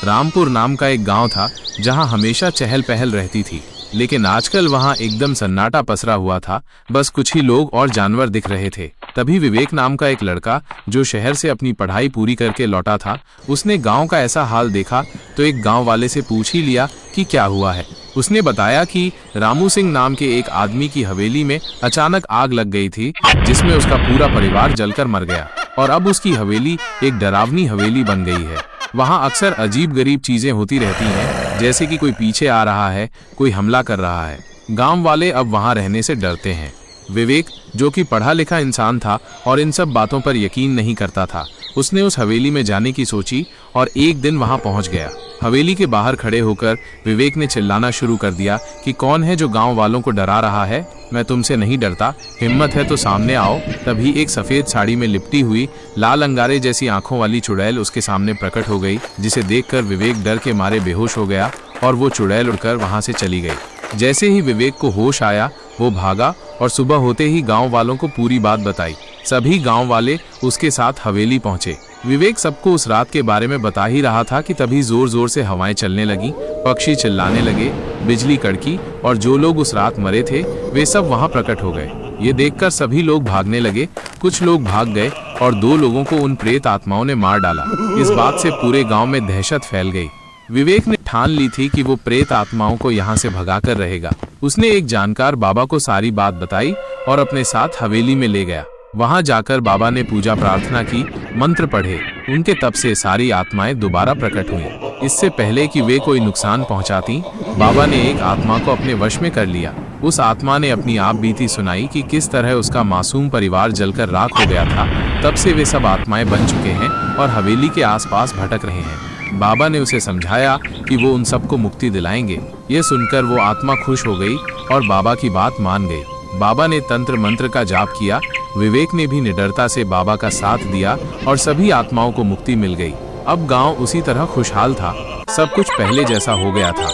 रामपुर नाम का एक गांव था जहां हमेशा चहल पहल रहती थी, लेकिन आजकल वहां एकदम सन्नाटा पसरा हुआ था। बस कुछ ही लोग और जानवर दिख रहे थे। तभी विवेक नाम का एक लड़का जो शहर से अपनी पढ़ाई पूरी करके लौटा था, उसने गांव का ऐसा हाल देखा तो एक गांव वाले से पूछ ही लिया कि क्या हुआ है। उसने बताया कि रामू सिंह नाम के एक आदमी की हवेली में अचानक आग लग गई थी, जिसमें उसका पूरा परिवार जलकर मर गया और अब उसकी हवेली एक डरावनी हवेली बन गई है। वहां अक्सर अजीब गरीब चीजें होती रहती हैं, जैसे कि कोई पीछे आ रहा है, कोई हमला कर रहा है। गांव वाले अब वहां रहने से डरते हैं। विवेक, जो कि पढ़ा लिखा इंसान था और इन सब बातों पर यकीन नहीं करता था, उसने उस हवेली में जाने की सोची और एक दिन वहां पहुंच गया। हवेली के बाहर खड़े होकर विवेक ने चिल्लाना शुरू कर दिया कि कौन है जो गांव वालों को डरा रहा है? मैं तुमसे नहीं डरता, हिम्मत है तो सामने आओ। तभी एक सफेद साड़ी में लिपटी हुई लाल अंगारे जैसी आंखों वाली चुड़ैल उसके सामने प्रकट हो गई, जिसे देखकर विवेक डर के मारे बेहोश हो गया और वो चुड़ैल उड़कर वहां से चली गई। जैसे ही विवेक को होश आया, वो भागा और सुबह होते ही गांव वालों को पूरी बात बताई। सभी गांव वाले उसके साथ हवेली पहुंचे। विवेक सबको उस रात के बारे में बता ही रहा था कि तभी जोर जोर से हवाएं चलने लगी, पक्षी चिल्लाने लगे, बिजली कड़की और जो लोग उस रात मरे थे वे सब वहां प्रकट हो गए। ये देखकर सभी लोग भागने लगे। कुछ लोग भाग गए और 2 लोगों को उन प्रेत आत्माओं ने मार डाला। इस बात से पूरे गांव में दहशत फैल गई। विवेक ने ठान ली थी कि वो प्रेत आत्माओं को यहाँ से भगाकर रहेगा। उसने एक जानकार बाबा को सारी बात बताई और अपने साथ हवेली में ले गया। वहां जाकर बाबा ने पूजा प्रार्थना की, मंत्र पढ़े। उनके तप से सारी आत्माएं दोबारा प्रकट हुई। इससे पहले कि वे कोई नुकसान पहुंचाती, बाबा ने एक आत्मा को अपने वश में कर लिया। उस आत्मा ने अपनी आप बीती सुनाई कि किस तरह उसका मासूम परिवार जलकर राख हो गया था। तब से वे सब आत्माएं बन चुके हैं और हवेली के आसपास भटक रहे हैं। बाबा ने उसे समझाया कि वो उन सबको मुक्ति दिलाएंगे। ये सुनकर वो आत्मा खुश हो गई और बाबा की बात मान गई। बाबा ने तंत्र मंत्र का जाप किया। विवेक ने भी निडरता से बाबा का साथ दिया और सभी आत्माओं को मुक्ति मिल गई। अब गांव उसी तरह खुशहाल था। सब कुछ पहले जैसा हो गया था।